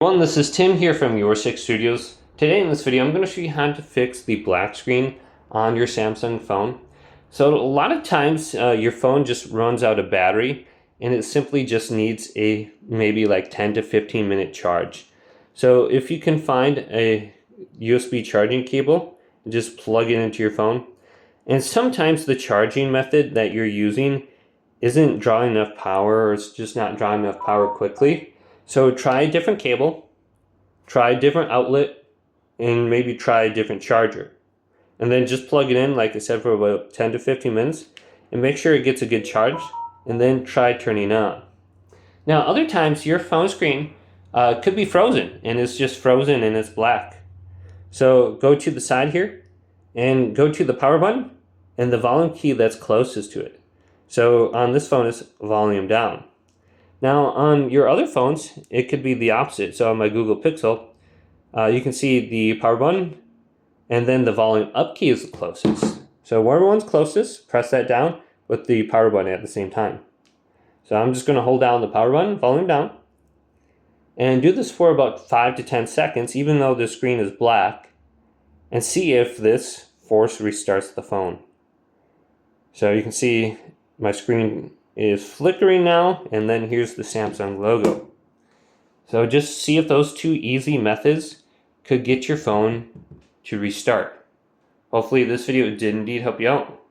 Everyone, this is Tim here from Your Six Studios. Today in this video, I'm going to show you how to fix the black screen on your Samsung phone. So a lot of times your phone just runs out of battery and it simply just needs a maybe like 10 to 15 minute charge. So if you can find a USB charging cable, just plug it into your phone. And sometimes the charging method that you're using isn't drawing enough power, or it's just not drawing enough power quickly. So try a different cable, try a different outlet, and maybe try a different charger. And then just plug it in, like I said, for about 10 to 15 minutes and make sure it gets a good charge, and then try turning it on. Now, other times your phone screen could be frozen, and it's just frozen and it's black. So go to the side here and go to the power button and the volume key that's closest to it. So on this phone, it's volume down. Now on your other phones, it could be the opposite. So on my Google Pixel, you can see the power button and then the volume up key is the closest. So wherever one's closest, press that down with the power button at the same time. So I'm just going to hold down the power button, volume down, and do this for about 5 to 10 seconds, even though the screen is black, and see if this force restarts the phone. So you can see my screen is flickering now, and then here's the Samsung logo. So just see if those two easy methods could get your phone to restart. Hopefully this video did indeed help you out.